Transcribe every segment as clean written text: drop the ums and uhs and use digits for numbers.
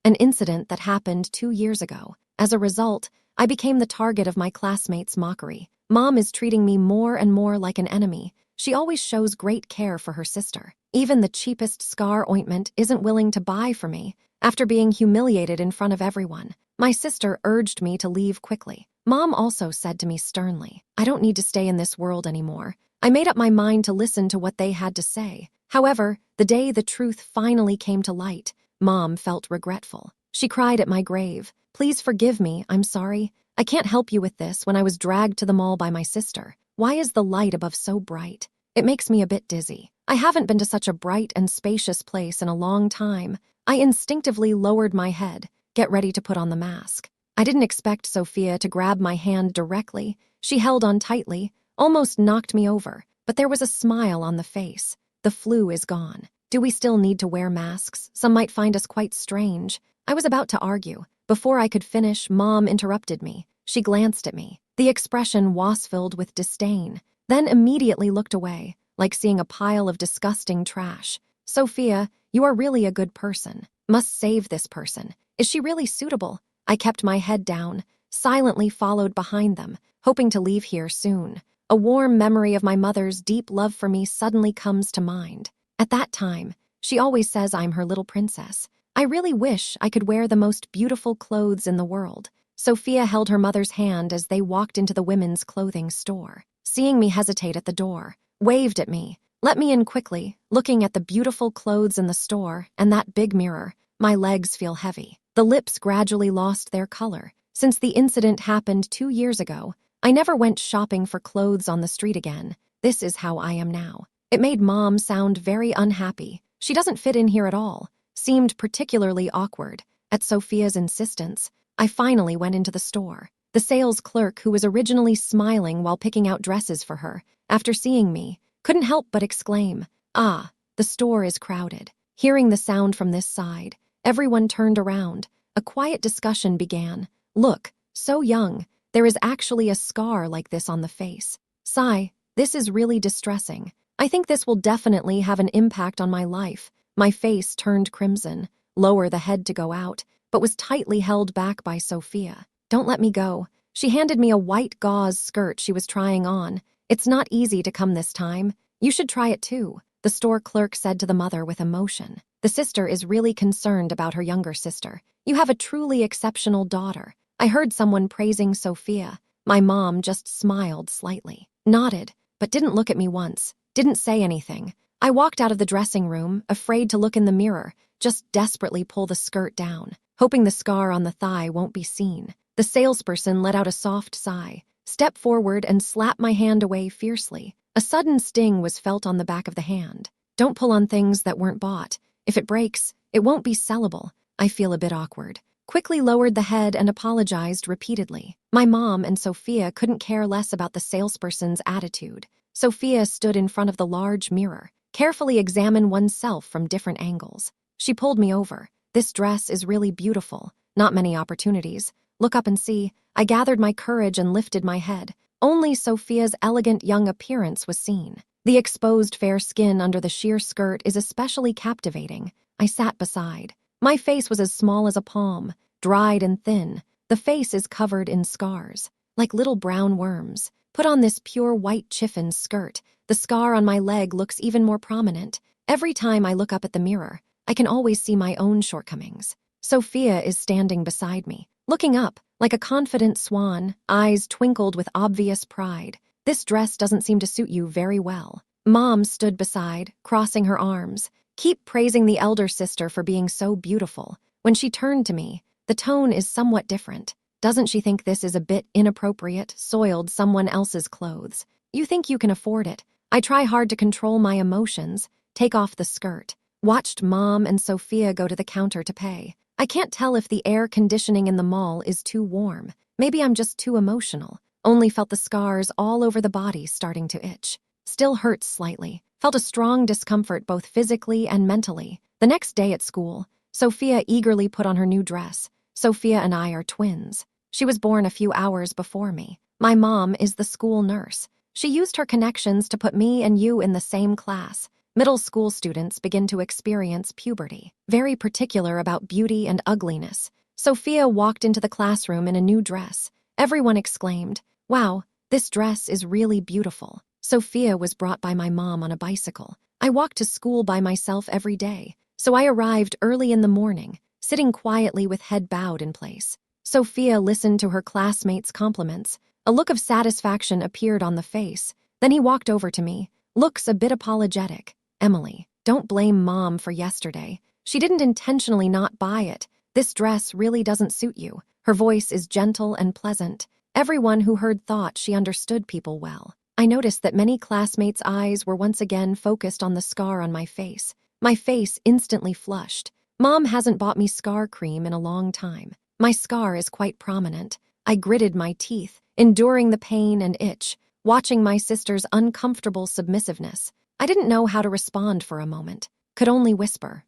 an incident that happened 2 years ago. As a result, I became the target of my classmates' mockery. Mom is treating me more and more like an enemy. She always shows great care for her sister. Even the cheapest scar ointment isn't willing to buy for me. After being humiliated in front of everyone, my sister urged me to leave quickly. Mom also said to me sternly, "I don't need to stay in this world anymore." I made up my mind to listen to what they had to say. However, the day the truth finally came to light, Mom felt regretful. She cried at my grave, "Please forgive me, I'm sorry. I can't help you with this when I was dragged to the mall by my sister. Why is the light above so bright? It makes me a bit dizzy. I haven't been to such a bright and spacious place in a long time." I instinctively lowered my head, get ready to put on the mask. I didn't expect Sophia to grab my hand directly. She held on tightly, almost knocked me over, but there was a smile on the face. "The flu is gone. Do we still need to wear masks? Some might find us quite strange." I was about to argue. Before I could finish, Mom interrupted me. She glanced at me. The expression was filled with disdain, then immediately looked away, like seeing a pile of disgusting trash. "Sophia, you are really a good person. Must save this person. Is she really suitable?" I kept my head down, silently followed behind them, hoping to leave here soon. A warm memory of my mother's deep love for me suddenly comes to mind. At that time, she always says I'm her little princess. I really wish I could wear the most beautiful clothes in the world. Sophia held her mother's hand as they walked into the women's clothing store. Seeing me hesitate at the door, waved at me, let me in quickly. Looking at the beautiful clothes in the store and that big mirror, my legs feel heavy. The lips gradually lost their color. Since the incident happened 2 years ago, I never went shopping for clothes on the street again. This is how I am now. It made Mom sound very unhappy. She doesn't fit in here at all. Seemed particularly awkward. At Sophia's insistence, I finally went into the store. The sales clerk, who was originally smiling while picking out dresses for her, after seeing me, couldn't help but exclaim, "Ah, the store is crowded." Hearing the sound from this side, everyone turned around. A quiet discussion began. "Look, so young. There is actually a scar like this on the face. Sigh, this is really distressing. I think this will definitely have an impact on my life." My face turned crimson, lower the head to go out, but was tightly held back by Sophia. "Don't let me go." She handed me a white gauze skirt she was trying on. "It's not easy to come this time. You should try it too," the store clerk said to the mother with emotion. "The sister is really concerned about her younger sister. You have a truly exceptional daughter." I heard someone praising Sophia. My mom just smiled slightly, nodded, but didn't look at me once, didn't say anything. I walked out of the dressing room, afraid to look in the mirror, just desperately pull the skirt down, hoping the scar on the thigh won't be seen. The salesperson let out a soft sigh, stepped forward and slapped my hand away fiercely. A sudden sting was felt on the back of the hand. "Don't pull on things that weren't bought. If it breaks, it won't be sellable." I feel a bit awkward. Quickly lowered the head and apologized repeatedly. My mom and Sophia couldn't care less about the salesperson's attitude. Sophia stood in front of the large mirror, carefully examined oneself from different angles. She pulled me over. "This dress is really beautiful. Not many opportunities. Look up and see." I gathered my courage and lifted my head. Only Sophia's elegant young appearance was seen. The exposed fair skin under the sheer skirt is especially captivating. I sat beside. My face was as small as a palm, dried and thin. The face is covered in scars, like little brown worms. Put on this pure white chiffon skirt. The scar on my leg looks even more prominent. Every time I look up at the mirror, I can always see my own shortcomings. Sophia is standing beside me, looking up, like a confident swan, eyes twinkled with obvious pride. "This dress doesn't seem to suit you very well." Mom stood beside, crossing her arms. "Keep praising the elder sister for being so beautiful." When she turned to me, the tone is somewhat different. "Doesn't she think this is a bit inappropriate, soiled someone else's clothes? You think you can afford it?" I try hard to control my emotions, take off the skirt. Watched Mom and Sophia go to the counter to pay. I can't tell if the air conditioning in the mall is too warm. Maybe I'm just too emotional. Only felt the scars all over the body starting to itch. Still hurts slightly. Felt a strong discomfort both physically and mentally. The next day at school, Sophia eagerly put on her new dress. Sophia and I are twins. She was born a few hours before me. My mom is the school nurse. She used her connections to put me and you in the same class. Middle school students begin to experience puberty, very particular about beauty and ugliness. Sophia walked into the classroom in a new dress. Everyone exclaimed, "Wow, this dress is really beautiful." Sophia was brought by my mom on a bicycle. I walked to school by myself every day, so I arrived early in the morning, sitting quietly with head bowed in place. Sophia listened to her classmates' compliments. A look of satisfaction appeared on the face. Then he walked over to me, looks a bit apologetic. "Emily, don't blame Mom for yesterday. She didn't intentionally not buy it. This dress really doesn't suit you." Her voice is gentle and pleasant. Everyone who heard thought she understood people well. I noticed that many classmates' eyes were once again focused on the scar on my face. My face instantly flushed. Mom hasn't bought me scar cream in a long time. My scar is quite prominent. I gritted my teeth, enduring the pain and itch, watching my sister's uncomfortable submissiveness. I didn't know how to respond for a moment. Could only whisper,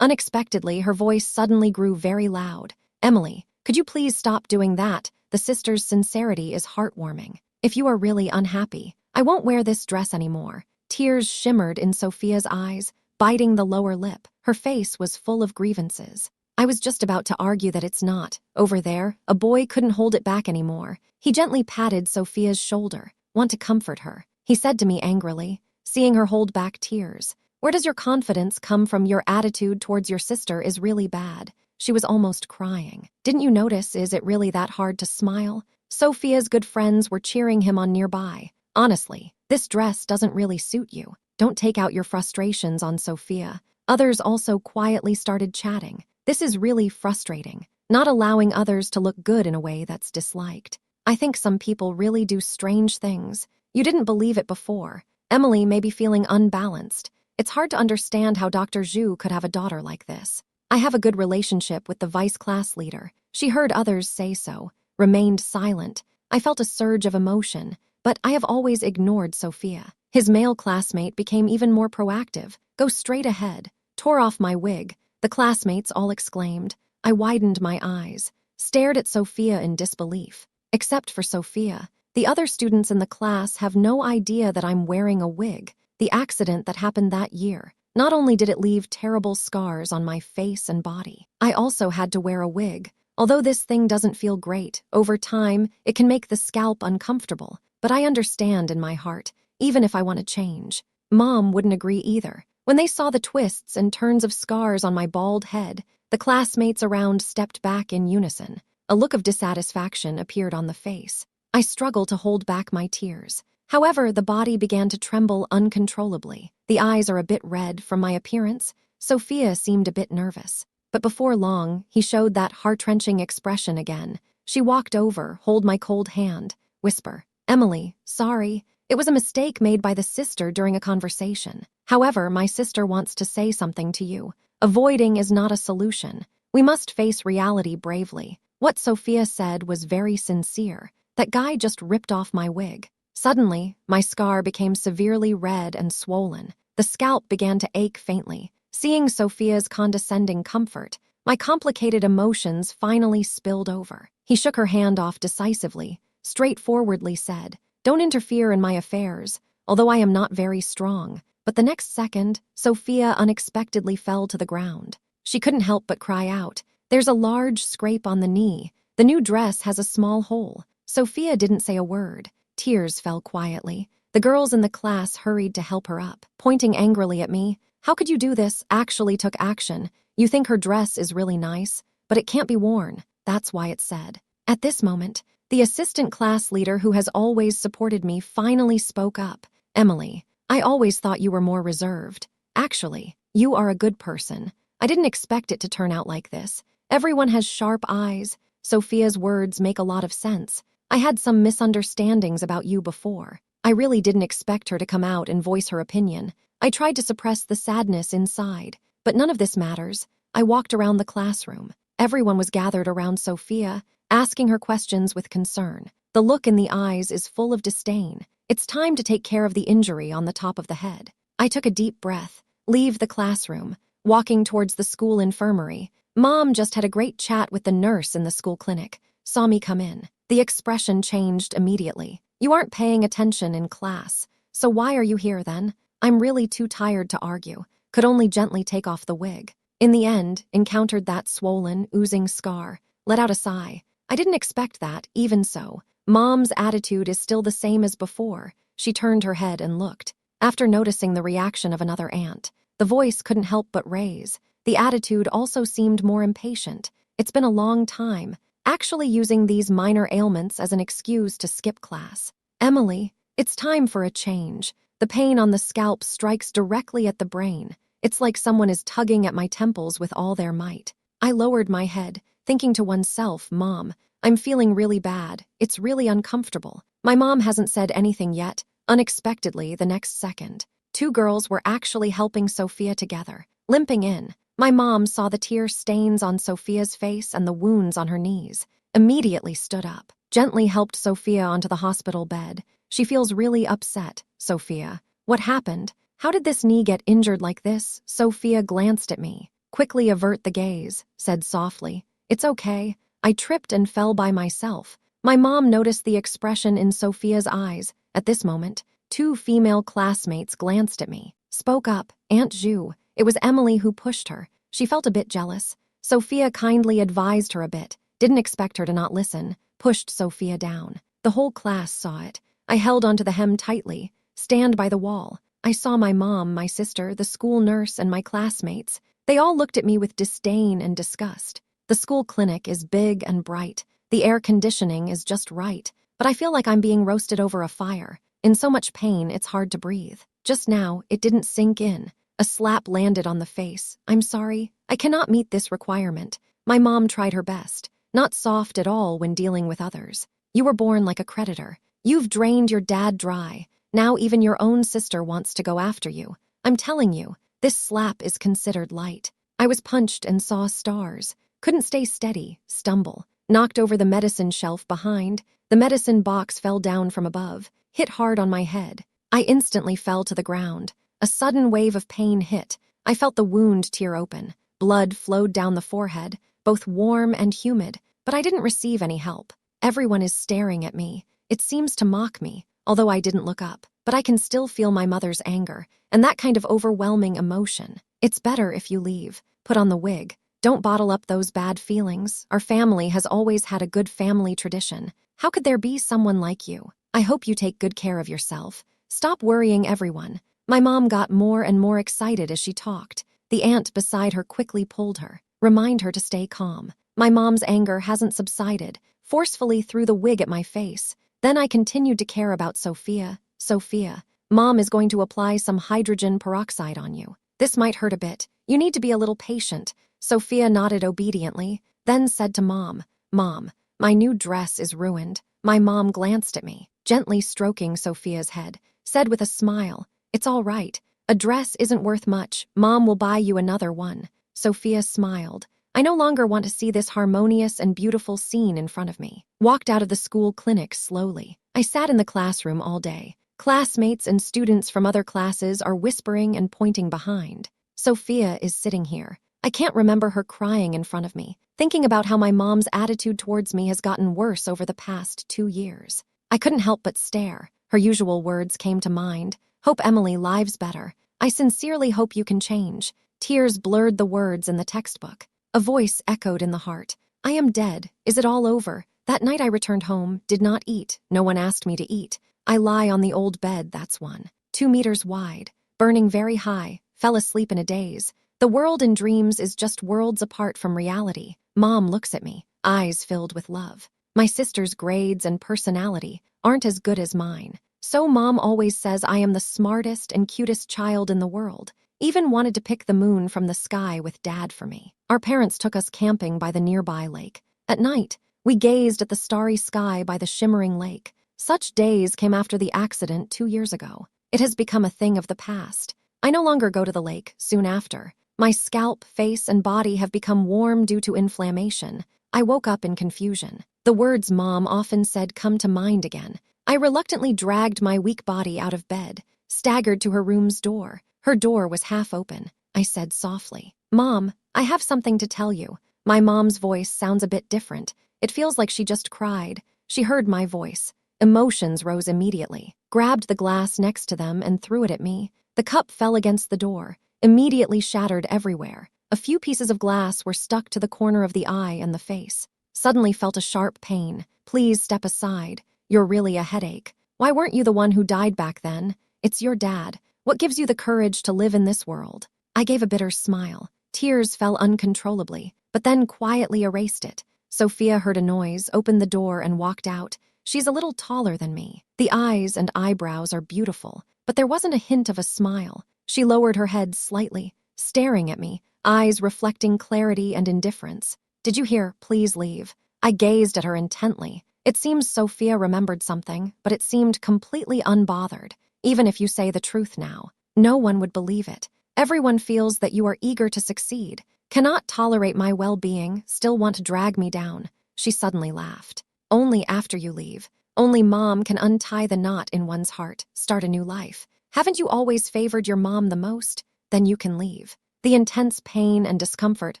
Unexpectedly, her voice suddenly grew very loud. "Emily, could you please stop doing that? The sister's sincerity is heartwarming. If you are really unhappy, I won't wear this dress anymore." Tears shimmered in Sophia's eyes, biting the lower lip. Her face was full of grievances. I was just about to argue that it's not. Over there, a boy couldn't hold it back anymore. He gently patted Sophia's shoulder. "Want to comfort her," he said to me angrily, seeing her hold back tears. "Where does your confidence come from? Your attitude towards your sister is really bad." She was almost crying. "Didn't you notice? Is it really that hard to smile?" Sophia's good friends were cheering him on nearby. "Honestly, this dress doesn't really suit you. Don't take out your frustrations on Sophia." Others also quietly started chatting. This is really frustrating, not allowing others to look good in a way that's disliked. I think some people really do strange things. You didn't believe it before. Emily may be feeling unbalanced. It's hard to understand how Dr. Zhu could have a daughter like this. I have a good relationship with the vice class leader. She heard others say so, remained silent. I felt a surge of emotion, but I have always ignored Sophia. His male classmate became even more proactive. "Go straight ahead." Tore off my wig. The classmates all exclaimed. I widened my eyes, stared at Sophia in disbelief. Except for Sophia, the other students in the class have no idea that I'm wearing a wig. The accident that happened that year, not only did it leave terrible scars on my face and body, I also had to wear a wig. Although this thing doesn't feel great, over time, it can make the scalp uncomfortable. But I understand in my heart, even if I want to change. Mom wouldn't agree either. When they saw the twists and turns of scars on my bald head, the classmates around stepped back in unison. A look of dissatisfaction appeared on the face. I struggled to hold back my tears. However, the body began to tremble uncontrollably. The eyes are a bit red from my appearance. Sophia seemed a bit nervous. But before long, he showed that heart-wrenching expression again. She walked over, hold my cold hand, whisper, "Emily, sorry. It was a mistake made by the sister during a conversation. However, my sister wants to say something to you. Avoiding is not a solution. We must face reality bravely." What Sophia said was very sincere. That guy just ripped off my wig. Suddenly, my scar became severely red and swollen. The scalp began to ache faintly. Seeing Sophia's condescending comfort, my complicated emotions finally spilled over. He shook her hand off decisively, straightforwardly said, "Don't interfere in my affairs, although I am not very strong." But the next second, Sophia unexpectedly fell to the ground. She couldn't help but cry out. "There's a large scrape on the knee. The new dress has a small hole." Sophia didn't say a word. Tears fell quietly. The girls in the class hurried to help her up, pointing angrily at me. "How could you do this?" Actually took action. "You think her dress is really nice, but it can't be worn." That's why it's said. At this moment, the assistant class leader who has always supported me finally spoke up. "Emily, I always thought you were more reserved. Actually, you are a good person. I didn't expect it to turn out like this. Everyone has sharp eyes." Sophia's words make a lot of sense. "I had some misunderstandings about you before. I really didn't expect her to come out and voice her opinion. I tried to suppress the sadness inside, but none of this matters." I walked around the classroom. Everyone was gathered around Sophia, asking her questions with concern. The look in the eyes is full of disdain. It's time to take care of the injury on the top of the head. I took a deep breath, leave the classroom, walking towards the school infirmary. Mom just had a great chat with the nurse in the school clinic, saw me come in. The expression changed immediately. "You aren't paying attention in class, so why are you here then?" I'm really too tired to argue, could only gently take off the wig. In the end, encountered that swollen, oozing scar, let out a sigh. I didn't expect that, even so. Mom's attitude is still the same as before. She turned her head and looked. After noticing the reaction of another aunt, the voice couldn't help but raise. The attitude also seemed more impatient. It's been a long time, actually using these minor ailments as an excuse to skip class. Emily, it's time for a change. The pain on the scalp strikes directly at the brain. It's like someone is tugging at my temples with all their might. I lowered my head, thinking to oneself, Mom, I'm feeling really bad. It's really uncomfortable. My mom hasn't said anything yet. Unexpectedly, the next second, two girls were actually helping Sophia together, limping in. My mom saw the tear stains on Sophia's face and the wounds on her knees, immediately stood up, gently helped Sophia onto the hospital bed. She feels really upset. Sophia, what happened? How did this knee get injured like this? Sophia glanced at me. Quickly avert the gaze, said softly, It's okay. I tripped and fell by myself. My mom noticed the expression in Sophia's eyes. At this moment, two female classmates glanced at me. Spoke up, Aunt Ju. It was Emily who pushed her. She felt a bit jealous. Sophia kindly advised her a bit, didn't expect her to not listen, pushed Sophia down. The whole class saw it. I held onto the hem tightly. Stand by the wall. I saw my mom, my sister, the school nurse, and my classmates. They all looked at me with disdain and disgust. The school clinic is big and bright. The air conditioning is just right. But I feel like I'm being roasted over a fire. In so much pain, it's hard to breathe. Just now, it didn't sink in. A slap landed on the face. I'm sorry. I cannot meet this requirement. My mom tried her best. Not soft at all when dealing with others. You were born like a creditor. You've drained your dad dry. Now even your own sister wants to go after you. I'm telling you, this slap is considered light. I was punched and saw stars. Couldn't stay steady, stumble. Knocked over the medicine shelf behind. The medicine box fell down from above, hit hard on my head. I instantly fell to the ground. A sudden wave of pain hit. I felt the wound tear open. Blood flowed down the forehead, both warm and humid, but I didn't receive any help. Everyone is staring at me. It seems to mock me, although I didn't look up. But I can still feel my mother's anger, and that kind of overwhelming emotion. It's better if you leave. Put on the wig. Don't bottle up those bad feelings. Our family has always had a good family tradition. How could there be someone like you? I hope you take good care of yourself. Stop worrying everyone. My mom got more and more excited as she talked. The aunt beside her quickly pulled her. Remind her to stay calm. My mom's anger hasn't subsided, forcefully threw the wig at my face. Then I continued to care about Sophia. Sophia, Mom is going to apply some hydrogen peroxide on you. This might hurt a bit. You need to be a little patient. Sophia nodded obediently, then said to Mom, Mom, my new dress is ruined. My mom glanced at me, gently stroking Sophia's head, said with a smile, It's all right. A dress isn't worth much. Mom will buy you another one. Sophia smiled. I no longer want to see this harmonious and beautiful scene in front of me. Walked out of the school clinic slowly. I sat in the classroom all day. Classmates and students from other classes are whispering and pointing behind. Sophia is sitting here. I can't remember her crying in front of me, thinking about how my mom's attitude towards me has gotten worse over the past 2 years. I couldn't help but stare. Her usual words came to mind. Hope Emily lives better. I sincerely hope you can change. Tears blurred the words in the textbook. A voice echoed in the heart. I am dead. Is it all over? That night I returned home, did not eat. No one asked me to eat. I lie on the old bed, that's one. 2 meters wide, burning very high, fell asleep in a daze. The world in dreams is just worlds apart from reality. Mom looks at me, eyes filled with love. My sister's grades and personality aren't as good as mine. So Mom always says I am the smartest and cutest child in the world. Even wanted to pick the moon from the sky with Dad for me. Our parents took us camping by the nearby lake. At night, we gazed at the starry sky by the shimmering lake. Such days came after the accident 2 years ago. It has become a thing of the past. I no longer go to the lake soon after. My scalp, face, and body have become warm due to inflammation. I woke up in confusion. The words Mom often said come to mind again. I reluctantly dragged my weak body out of bed, staggered to her room's door. Her door was half open. I said softly, Mom, I have something to tell you. My mom's voice sounds a bit different. It feels like she just cried. She heard my voice. Emotions rose immediately, grabbed the glass next to them and threw it at me. The cup fell against the door, immediately shattered everywhere. A few pieces of glass were stuck to the corner of the eye and the face. Suddenly felt a sharp pain. Please step aside. You're really a headache. Why weren't you the one who died back then? It's your dad. What gives you the courage to live in this world? I gave a bitter smile. Tears fell uncontrollably, but then quietly erased it. Sophia heard a noise, opened the door, and walked out. She's a little taller than me. The eyes and eyebrows are beautiful, but there wasn't a hint of a smile. She lowered her head slightly, staring at me, eyes reflecting clarity and indifference. Did you hear, please leave? I gazed at her intently. It seems Sophia remembered something, but it seemed completely unbothered. Even if you say the truth now, no one would believe it. Everyone feels that you are eager to succeed, cannot tolerate my well-being, still want to drag me down. She suddenly laughed. Only after you leave. Only mom can untie the knot in one's heart, start a new life. Haven't you always favored your mom the most? Then you can leave. The intense pain and discomfort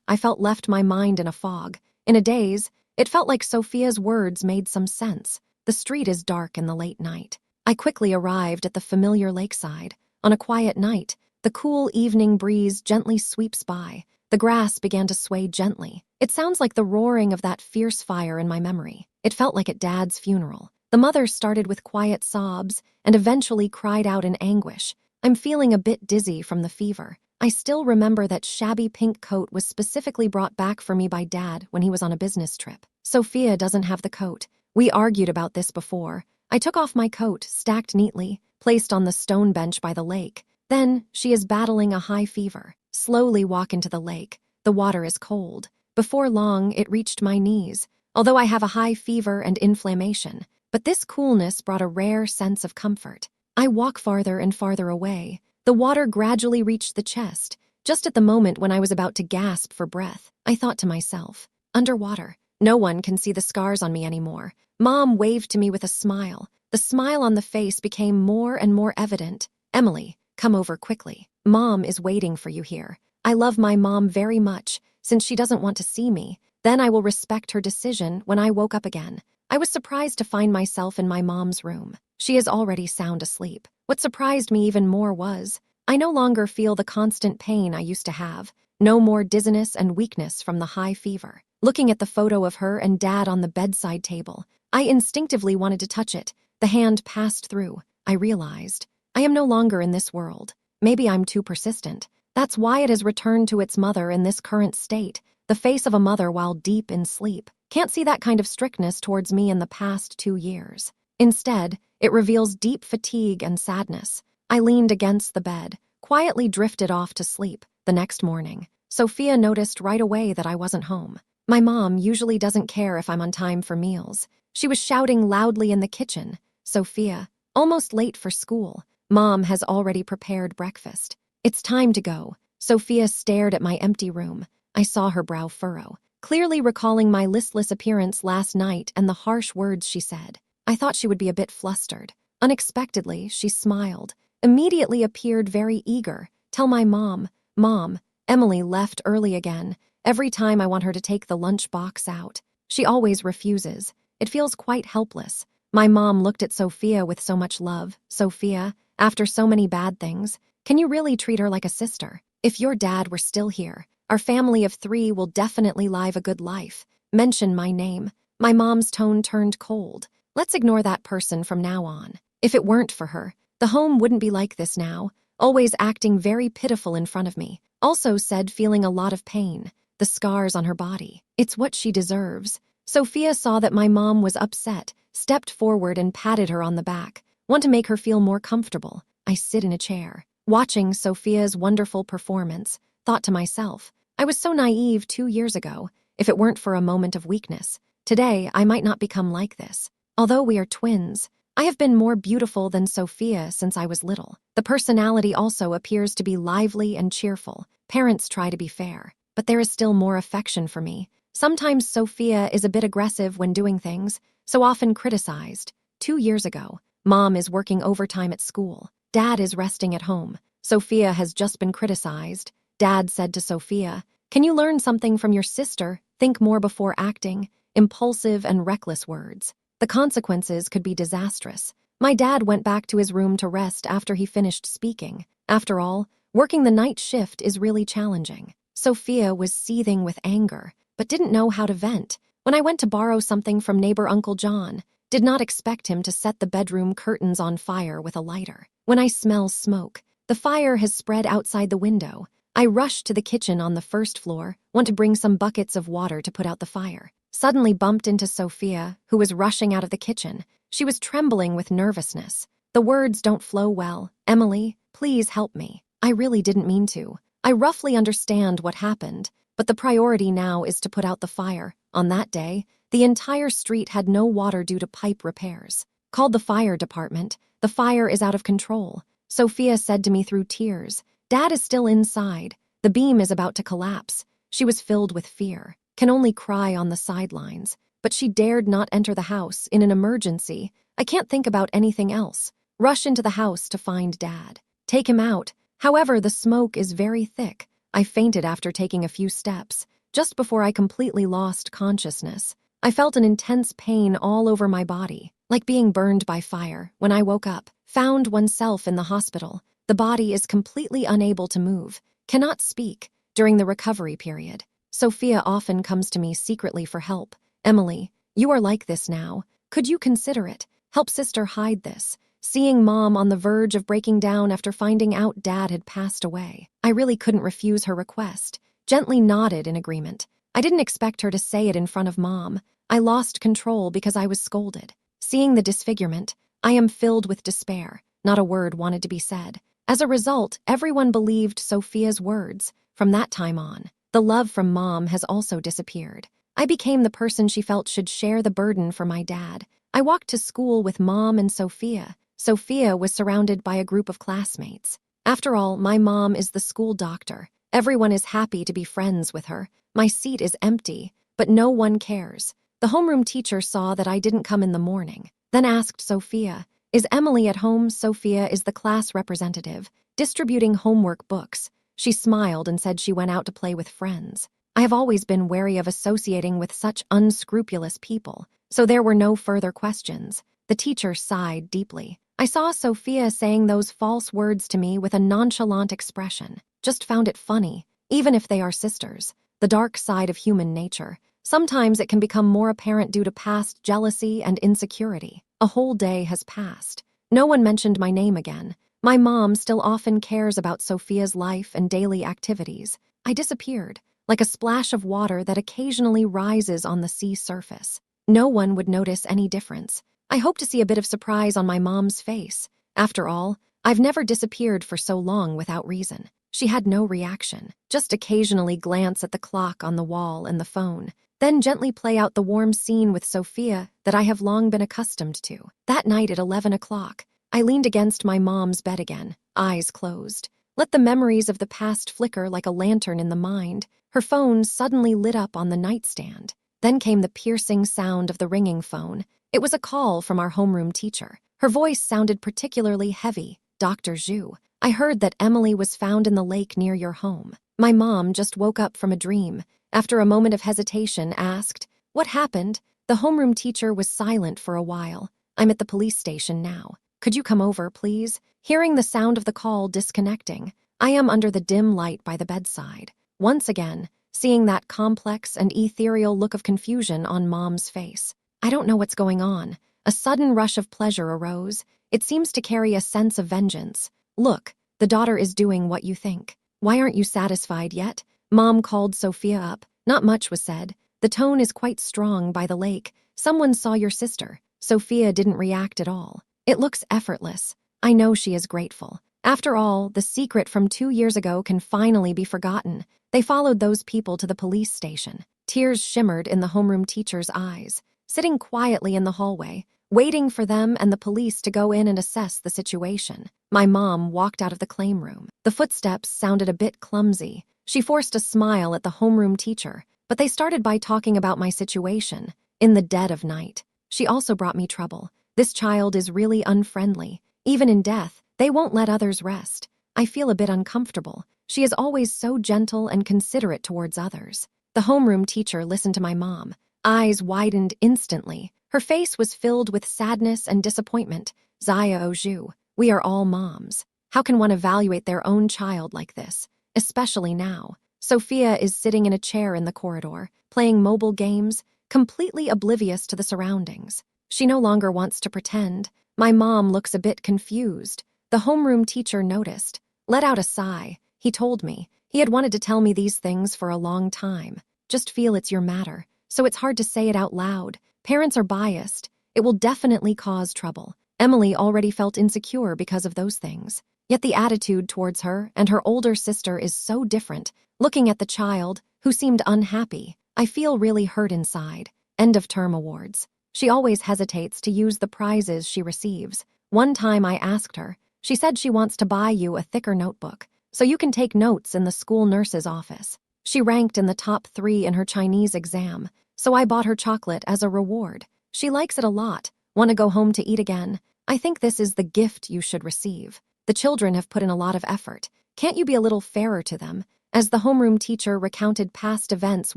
I felt left my mind in a fog. In a daze, it felt like Sophia's words made some sense. The street is dark in the late night. I quickly arrived at the familiar lakeside. On a quiet night, the cool evening breeze gently sweeps by. The grass began to sway gently. It sounds like the roaring of that fierce fire in my memory. It felt like at Dad's funeral. The mother started with quiet sobs and eventually cried out in anguish. I'm feeling a bit dizzy from the fever. I still remember that shabby pink coat was specifically brought back for me by Dad when he was on a business trip. Sophia doesn't have the coat. We argued about this before. I took off my coat, stacked neatly, placed on the stone bench by the lake. Then, she is battling a high fever. Slowly walk into the lake. The water is cold. Before long, it reached my knees, although I have a high fever and inflammation. But this coolness brought a rare sense of comfort. I walk farther and farther away. The water gradually reached the chest. Just at the moment when I was about to gasp for breath, I thought to myself, underwater, no one can see the scars on me anymore. Mom waved to me with a smile. The smile on the face became more and more evident. Emily, come over quickly. Mom is waiting for you here. I love my mom very much. Since she doesn't want to see me, then I will respect her decision. When I woke up again, I was surprised to find myself in my mom's room. She is already sound asleep. What surprised me even more was, I no longer feel the constant pain I used to have. No more dizziness and weakness from the high fever. Looking at the photo of her and Dad on the bedside table, I instinctively wanted to touch it. The hand passed through. I realized, I am no longer in this world. Maybe I'm too persistent. That's why it has returned to its mother in this current state, the face of a mother while deep in sleep. Can't see that kind of strictness towards me in the past 2 years. Instead, it reveals deep fatigue and sadness. I leaned against the bed, quietly drifted off to sleep. The next morning, Sophia noticed right away that I wasn't home. My mom usually doesn't care if I'm on time for meals. She was shouting loudly in the kitchen, Sophia, almost late for school. Mom has already prepared breakfast. It's time to go. Sophia stared at my empty room. I saw her brow furrow, clearly recalling my listless appearance last night and the harsh words she said. I thought she would be a bit flustered. Unexpectedly, she smiled, immediately appeared very eager. Tell my mom, Mom, Emily left early again. Every time I want her to take the lunch box out, she always refuses. It feels quite helpless. My mom looked at Sophia with so much love. Sophia, after so many bad things, can you really treat her like a sister? If your dad were still here, our family of 3 will definitely live a good life. Mention my name. My mom's tone turned cold. Let's ignore that person from now on. If it weren't for her, the home wouldn't be like this now, always acting very pitiful in front of me. Also said feeling a lot of pain, the scars on her body. It's what she deserves. Sophia saw that my mom was upset, stepped forward and patted her on the back. Want to make her feel more comfortable. I sit in a chair, watching Sophia's wonderful performance, thought to myself, I was so naive 2 years ago. If it weren't for a moment of weakness, today I might not become like this. Although we are twins, I have been more beautiful than Sophia since I was little. The personality also appears to be lively and cheerful. Parents try to be fair, but there is still more affection for me. Sometimes Sophia is a bit aggressive when doing things, so often criticized. 2 years ago, Mom is working overtime at school. Dad is resting at home. Sophia has just been criticized. Dad said to Sophia, can you learn something from your sister? Think more before acting. Impulsive and reckless words. The consequences could be disastrous. My dad went back to his room to rest after he finished speaking. After all, working the night shift is really challenging. Sophia was seething with anger, but didn't know how to vent. When I went to borrow something from neighbor Uncle John, did not expect him to set the bedroom curtains on fire with a lighter. When I smell smoke, the fire has spread outside the window. I rush to the kitchen on the first floor, want to bring some buckets of water to put out the fire. Suddenly bumped into Sophia, who was rushing out of the kitchen. She was trembling with nervousness. The words don't flow well. "Emily, please help me." I really didn't mean to. I roughly understand what happened, but the priority now is to put out the fire. On that day, the entire street had no water due to pipe repairs. Called the fire department. The fire is out of control. Sophia said to me through tears, "Dad is still inside. The beam is about to collapse." She was filled with fear, can only cry on the sidelines, but she dared not enter the house in an emergency. I can't think about anything else. Rush into the house to find Dad. Take him out. However, the smoke is very thick. I fainted after taking a few steps, just before I completely lost consciousness. I felt an intense pain all over my body, like being burned by fire. When I woke up, found oneself in the hospital. The body is completely unable to move, cannot speak during the recovery period. Sophia often comes to me secretly for help. "Emily, you are like this now. Could you consider it? Help sister hide this." Seeing Mom on the verge of breaking down after finding out Dad had passed away, I really couldn't refuse her request. Gently nodded in agreement. I didn't expect her to say it in front of Mom. I lost control because I was scolded. Seeing the disfigurement, I am filled with despair. Not a word wanted to be said. As a result, everyone believed Sophia's words. From that time on, the love from Mom has also disappeared. I became the person she felt should share the burden for my dad. I walked to school with Mom and Sophia. Sophia was surrounded by a group of classmates. After all, my mom is the school doctor. Everyone is happy to be friends with her. My seat is empty, but no one cares. The homeroom teacher saw that I didn't come in the morning, then asked Sophia, "Is Emily at home?" Sophia is the class representative, distributing homework books. She smiled and said she went out to play with friends. I have always been wary of associating with such unscrupulous people, so there were no further questions. The teacher sighed deeply. I saw Sophia saying those false words to me with a nonchalant expression. Just found it funny, even if they are sisters. The dark side of human nature. Sometimes it can become more apparent due to past jealousy and insecurity. A whole day has passed. No one mentioned my name again. My mom still often cares about Sophia's life and daily activities. I disappeared, like a splash of water that occasionally rises on the sea surface. No one would notice any difference. I hope to see a bit of surprise on my mom's face. After all, I've never disappeared for so long without reason. She had no reaction, just occasionally glance at the clock on the wall and the phone, then gently play out the warm scene with Sophia that I have long been accustomed to. That night at 11 o'clock, I leaned against my mom's bed again, eyes closed. Let the memories of the past flicker like a lantern in the mind. Her phone suddenly lit up on the nightstand. Then came the piercing sound of the ringing phone. It was a call from our homeroom teacher. Her voice sounded particularly heavy. "Dr. Zhu, I heard that Emily was found in the lake near your home." My mom just woke up from a dream. After a moment of hesitation, asked, "What happened?" The homeroom teacher was silent for a while. "I'm at the police station now. Could you come over, please?" Hearing the sound of the call disconnecting, I am under the dim light by the bedside. Once again, seeing that complex and ethereal look of confusion on Mom's face. I don't know what's going on. A sudden rush of pleasure arose. It seems to carry a sense of vengeance. "Look, the daughter is doing what you think. Why aren't you satisfied yet?" Mom called Sophia up. Not much was said. "The tone is quite strong by the lake. Someone saw your sister." Sophia didn't react at all. "It looks effortless. I know she is grateful. After all, the secret from 2 years ago can finally be forgotten." They followed those people to the police station. Tears shimmered in the homeroom teacher's eyes. Sitting quietly in the hallway, waiting for them and the police to go in and assess the situation, my mom walked out of the claim room. The footsteps sounded a bit clumsy. She forced a smile at the homeroom teacher, but they started by talking about my situation in the dead of night. She also brought me trouble. This child is really unfriendly. Even in death, they won't let others rest. I feel a bit uncomfortable. She is always so gentle and considerate towards others. The homeroom teacher listened to my mom. Eyes widened instantly. Her face was filled with sadness and disappointment. Zaya Oju, we are all moms. How can one evaluate their own child like this? Especially now. Sophia is sitting in a chair in the corridor, playing mobile games, completely oblivious to the surroundings. She no longer wants to pretend. My mom looks a bit confused. The homeroom teacher noticed, let out a sigh. He told me. He had wanted to tell me these things for a long time. Just feel it's your matter. So it's hard to say it out loud. Parents are biased. It will definitely cause trouble. Emily already felt insecure because of those things. Yet the attitude towards her and her older sister is so different. Looking at the child, who seemed unhappy, I feel really hurt inside. End of term awards. She always hesitates to use the prizes she receives. One time I asked her, she said she wants to buy you a thicker notebook, so you can take notes in the school nurse's office. She ranked in the top 3 in her Chinese exam, so I bought her chocolate as a reward. She likes it a lot. Want to go home to eat again? I think this is the gift you should receive. The children have put in a lot of effort. Can't you be a little fairer to them? As the homeroom teacher recounted past events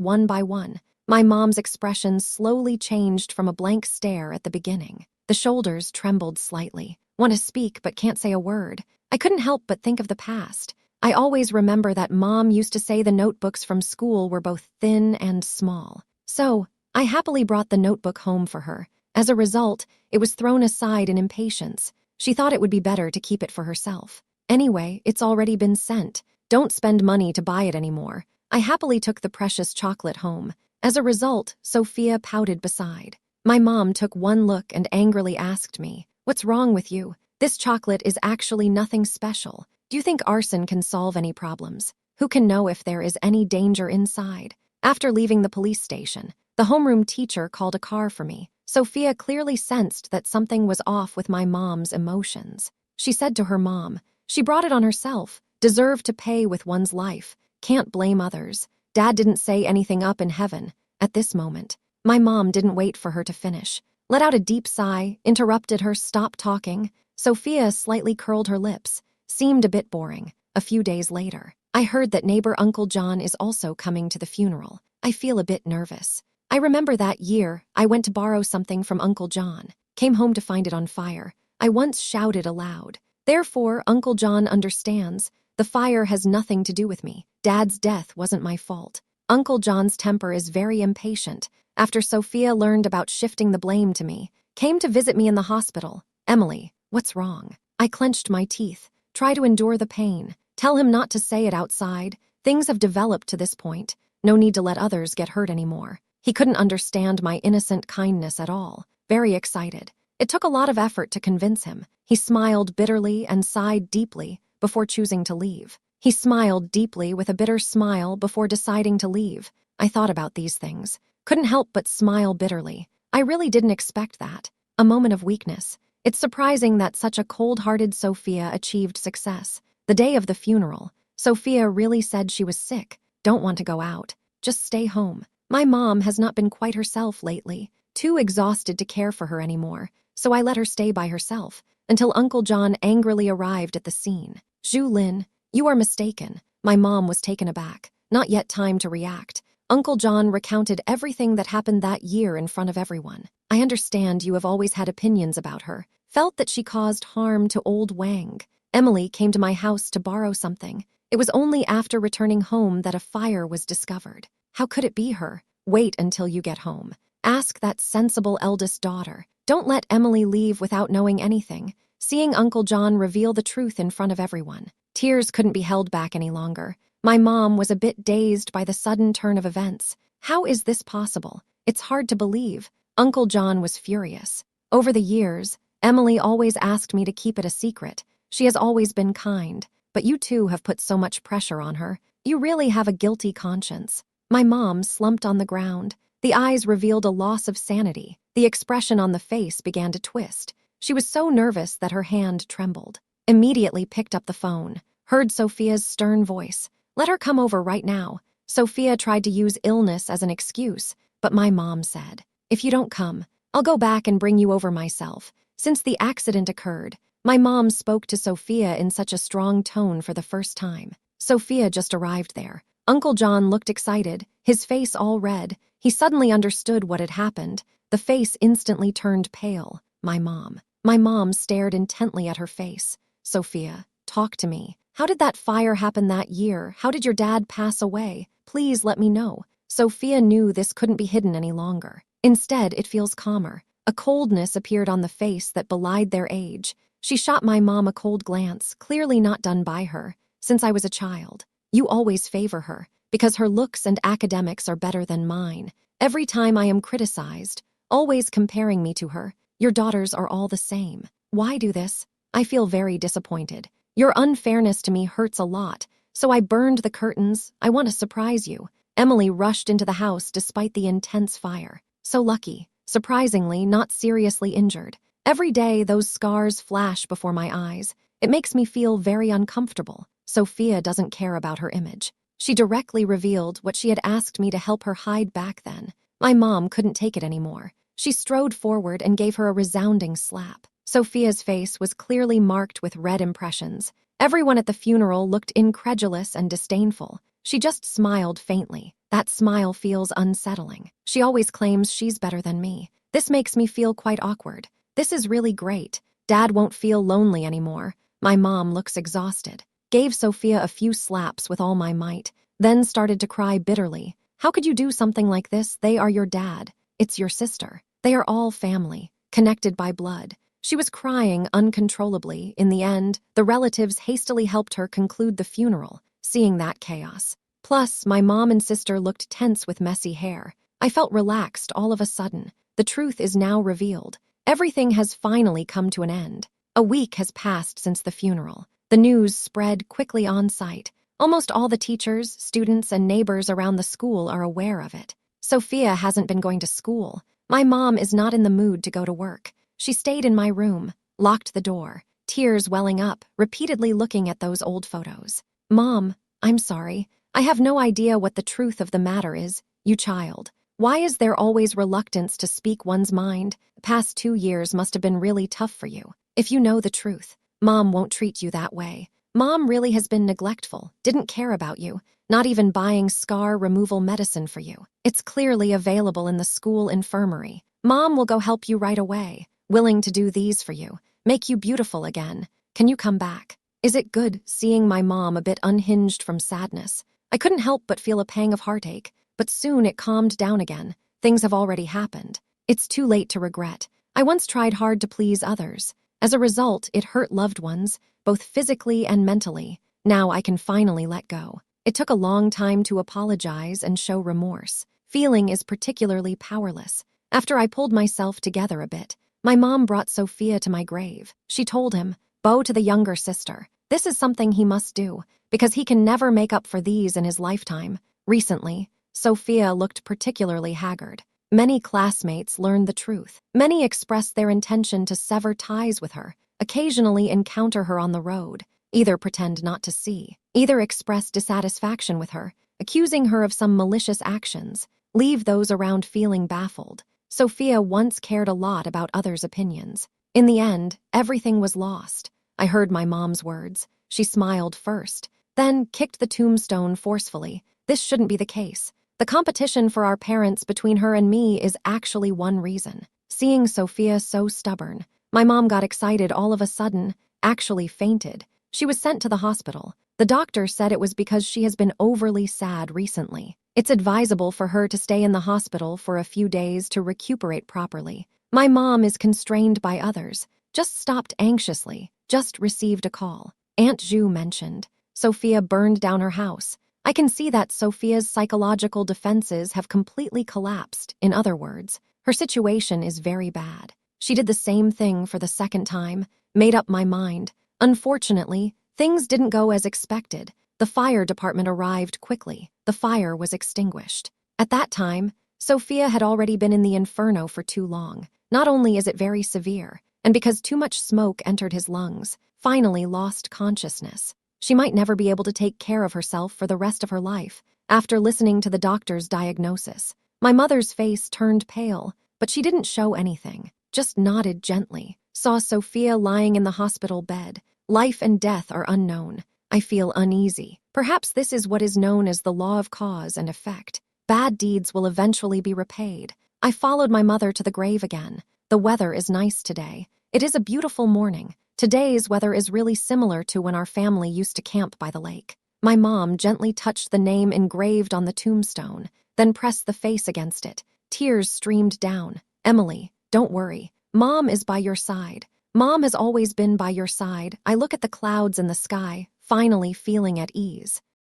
one by one, my mom's expression slowly changed from a blank stare at the beginning. The shoulders trembled slightly. Want to speak but can't say a word. I couldn't help but think of the past. I always remember that Mom used to say the notebooks from school were both thin and small. So, I happily brought the notebook home for her. As a result, it was thrown aside in impatience. She thought it would be better to keep it for herself. Anyway, it's already been sent. Don't spend money to buy it anymore. I happily took the precious chocolate home. As a result, Sophia pouted beside. My mom took one look and angrily asked me, "What's wrong with you? This chocolate is actually nothing special. Do you think arson can solve any problems? Who can know if there is any danger inside?" After leaving the police station, the homeroom teacher called a car for me. Sophia clearly sensed that something was off with my mom's emotions. She said to her mom, "She brought it on herself. Deserved to pay with one's life. Can't blame others. Dad didn't say anything up in heaven." At this moment, my mom didn't wait for her to finish. Let out a deep sigh, interrupted her stop talking. Sophia slightly curled her lips. Seemed a bit boring. A few days later, I heard that neighbor Uncle John is also coming to the funeral. I feel a bit nervous. I remember that year, I went to borrow something from Uncle John. Came home to find it on fire. I once shouted aloud. Therefore, Uncle John understands. The fire has nothing to do with me. Dad's death wasn't my fault. Uncle John's temper is very impatient. After Sophia learned about shifting the blame to me, came to visit me in the hospital. "Emily, what's wrong?" I clenched my teeth. Try to endure the pain. Tell him not to say it outside. Things have developed to this point. No need to let others get hurt anymore. He couldn't understand my innocent kindness at all. Very excited. It took a lot of effort to convince him. He smiled bitterly and sighed deeply before choosing to leave. He smiled deeply with a bitter smile before deciding to leave. I thought about these things. Couldn't help but smile bitterly. I really didn't expect that. A moment of weakness. It's surprising that such a cold-hearted Sophia achieved success. The day of the funeral, Sophia really said she was sick. Don't want to go out. Just stay home. My mom has not been quite herself lately. Too exhausted to care for her anymore. So I let her stay by herself until Uncle John angrily arrived at the scene. "Zhu Lin, you are mistaken." My mom was taken aback. Not yet time to react. Uncle John recounted everything that happened that year in front of everyone. "I understand you have always had opinions about her. Felt that she caused harm to old Wang. Emily came to my house to borrow something. It was only after returning home that a fire was discovered. How could it be her? Wait until you get home. Ask that sensible eldest daughter. Don't let Emily leave without knowing anything." Seeing Uncle John reveal the truth in front of everyone, tears couldn't be held back any longer. My mom was a bit dazed by the sudden turn of events. How is this possible? It's hard to believe. Uncle John was furious. Over the years, Emily always asked me to keep it a secret. She has always been kind, but you two have put so much pressure on her. You really have a guilty conscience. My mom slumped on the ground. The eyes revealed a loss of sanity. The expression on the face began to twist. She was so nervous that her hand trembled. Immediately picked up the phone. Heard Sophia's stern voice. "Let her come over right now." Sophia tried to use illness as an excuse, but my mom said, "If you don't come, I'll go back and bring you over myself." Since the accident occurred, my mom spoke to Sophia in such a strong tone for the first time. Sophia just arrived there. Uncle John looked excited, his face all red. He suddenly understood what had happened. The face instantly turned pale. My mom. My mom stared intently at her face. Sophia, talk to me. How did that fire happen that year? How did your dad pass away? Please let me know. Sophia knew this couldn't be hidden any longer. Instead, it feels calmer. A coldness appeared on the face that belied their age. She shot my mom a cold glance, clearly not done by her. Since I was a child, you always favor her, because her looks and academics are better than mine. Every time I am criticized, always comparing me to her, your daughters are all the same. Why do this? I feel very disappointed. Your unfairness to me hurts a lot, so I burned the curtains. I want to surprise you. Emily rushed into the house despite the intense fire. So lucky, surprisingly not seriously injured. Every day those scars flash before my eyes. It makes me feel very uncomfortable. Sophia doesn't care about her image. She directly revealed what she had asked me to help her hide back then. My mom couldn't take it anymore. She strode forward and gave her a resounding slap. Sophia's face was clearly marked with red impressions. Everyone at the funeral looked incredulous and disdainful. She just smiled faintly. That smile feels unsettling. She always claims she's better than me. This makes me feel quite awkward. This is really great. Dad won't feel lonely anymore. My mom looks exhausted. Gave Sophia a few slaps with all my might, then started to cry bitterly. How could you do something like this? They are your dad. It's your sister. They are all family, connected by blood. She was crying uncontrollably. In the end, the relatives hastily helped her conclude the funeral, seeing that chaos. Plus, my mom and sister looked tense with messy hair. I felt relaxed all of a sudden. The truth is now revealed. Everything has finally come to an end. A week has passed since the funeral. The news spread quickly on site. Almost all the teachers, students, and neighbors around the school are aware of it. Sophia hasn't been going to school. My mom is not in the mood to go to work. She stayed in my room, locked the door, tears welling up, repeatedly looking at those old photos. Mom, I'm sorry. I have no idea what the truth of the matter is, you child. Why is there always reluctance to speak one's mind? The past 2 years must have been really tough for you. If you know the truth, Mom won't treat you that way. Mom really has been neglectful, didn't care about you, not even buying scar removal medicine for you. It's clearly available in the school infirmary. Mom will go help you right away, willing to do these for you, make you beautiful again. Can you come back? Is it good seeing my mom a bit unhinged from sadness? I couldn't help but feel a pang of heartache, but soon it calmed down again. Things have already happened. It's too late to regret. I once tried hard to please others. As a result, it hurt loved ones, both physically and mentally. Now I can finally let go. It took a long time to apologize and show remorse. Feeling is particularly powerless. After I pulled myself together a bit, my mom brought Sophia to my grave. She told him, bow to the younger sister. This is something he must do, because he can never make up for these in his lifetime. Recently, Sophia looked particularly haggard. Many classmates learned the truth. Many expressed their intention to sever ties with her, occasionally encounter her on the road, either pretend not to see, either express dissatisfaction with her, accusing her of some malicious actions, leave those around feeling baffled. Sophia once cared a lot about others' opinions. In the end, everything was lost. I heard my mom's words. She smiled first, then kicked the tombstone forcefully. This shouldn't be the case. The competition for our parents between her and me is actually one reason. Seeing Sophia so stubborn, my mom got excited all of a sudden, actually fainted. She was sent to the hospital. The doctor said it was because she has been overly sad recently. It's advisable for her to stay in the hospital for a few days to recuperate properly. My mom is constrained by others. Just stopped anxiously. Just received a call. Aunt Ju mentioned. Sophia burned down her house. I can see that Sophia's psychological defenses have completely collapsed. In other words, her situation is very bad. She did the same thing for the second time, made up my mind. Unfortunately, things didn't go as expected. The fire department arrived quickly. The fire was extinguished. At that time, Sophia had already been in the inferno for too long. Not only is it very severe, and because too much smoke entered his lungs, finally lost consciousness. She might never be able to take care of herself for the rest of her life. After listening to the doctor's diagnosis, my mother's face turned pale, but she didn't show anything, just nodded gently. Saw Sophia lying in the hospital bed. Life and death are unknown. I feel uneasy. Perhaps this is what is known as the law of cause and effect. Bad deeds will eventually be repaid. I followed my mother to the grave again. The weather is nice today. It is a beautiful morning. Today's weather is really similar to when our family used to camp by the lake. My mom gently touched the name engraved on the tombstone, then pressed the face against it. Tears streamed down. Emily, don't worry. Mom is by your side. Mom has always been by your side. I look at the clouds in the sky, finally feeling at ease.